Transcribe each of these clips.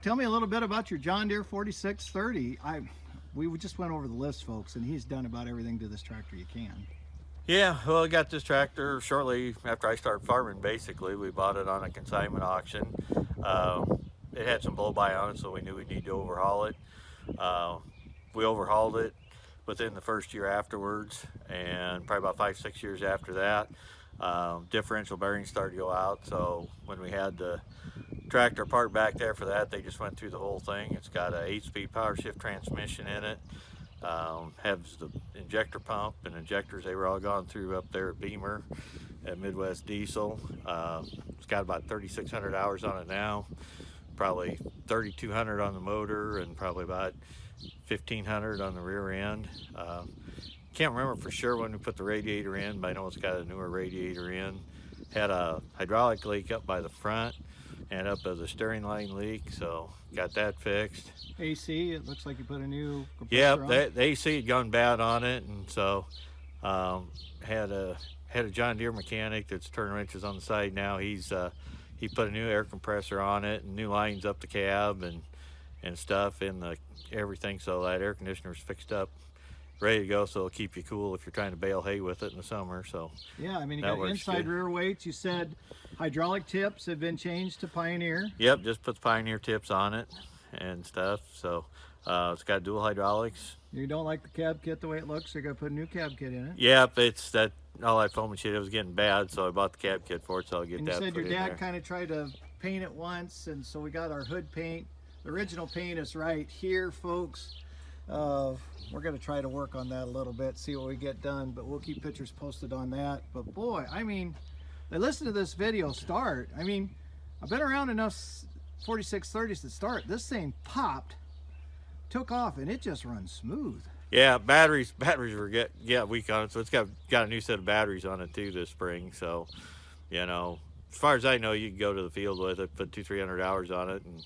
Tell me a little bit about your John Deere 4630. We just went over the list, folks, and he's done about everything to this tractor you can. Yeah, well, I got this tractor shortly after I started farming. Basically, we bought it on a consignment auction. Uh, it had some blow-by on it, so we knew we needed to overhaul it. Uh, we overhauled it within the first year afterwards, and probably about 5, 6 years after that, differential bearings started to go out. So when we had the tractor parked back there for that, they just went through the whole thing. It's got a 8-speed power shift transmission in it. Has the injector pump and injectors. They were all gone through up there at Beamer at Midwest Diesel. It's got about 3,600 hours on it now, probably 3,200 on the motor, and probably about 1,500 on the rear end. Can't remember for sure when we put the radiator in, but I know it's got a newer radiator in. Had a hydraulic leak up by the front and up as a steering line leak, so got that fixed. AC, it looks like you put a new compressor Yep, on. the AC had gone bad on it, and so had a John Deere mechanic that's turning wrenches on the side now. He put a new air compressor on it and new lines up the cab and stuff in the everything, so that air conditioner's fixed up, ready to go, so it'll keep you cool if you're trying to bale hay with it in the summer. So yeah, I mean, you got inside good. rear weights. You said hydraulic tips have been changed to Pioneer. Yep, just put the Pioneer tips on it and stuff. So it's got dual hydraulics. You don't like the cab kit the way it looks, so you got to put a new cab kit in it. Yep, it's that all that foam and shit, it was getting bad, so I bought the cab kit for it, so I'll get and that. You said put your in dad there. kind of tried to paint it once, and so we got our hood paint. The original paint is right here, folks. We're going to try to work on that a little bit, see what we get done, but we'll keep pictures posted on that. But boy, I mean, I listened to this video start. I mean, I've been around enough 4630s to start. This thing popped, took off, and it just runs smooth. Yeah, batteries were weak on it, so it's got a new set of batteries on it too this spring. So, you know, as far as I know, you can go to the field with it, put 200-300 hours on it, and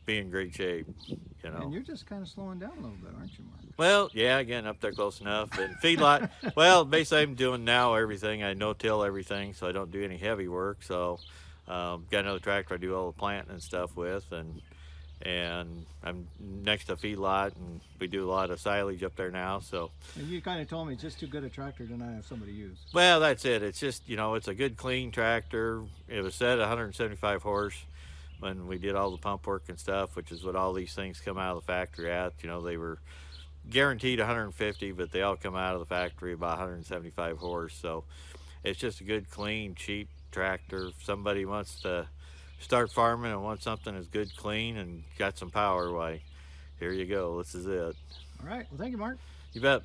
be in great shape. You know. And you're just kind of slowing down a little bit, aren't you, Mark? Well, yeah, again, up there close enough. And feedlot, well, basically I'm doing now everything. I no-till everything, so I don't do any heavy work. So, got another tractor I do all the planting and stuff with, and I'm next to feedlot, and we do a lot of silage up there now. So, and you kind of told me it's just too good a tractor to not have somebody use. Well, that's it. It's just, you know, it's a good clean tractor. It was set at 175 horse when we did all the pump work and stuff, which is what all these things come out of the factory at. You know, they were guaranteed 150, but they all come out of the factory about 175 horse. So it's just a good, clean, cheap tractor. If somebody wants to start farming and wants something that's good, clean, and got some power, why, here you go. This is it. All right. Well, thank you, Mark. You bet.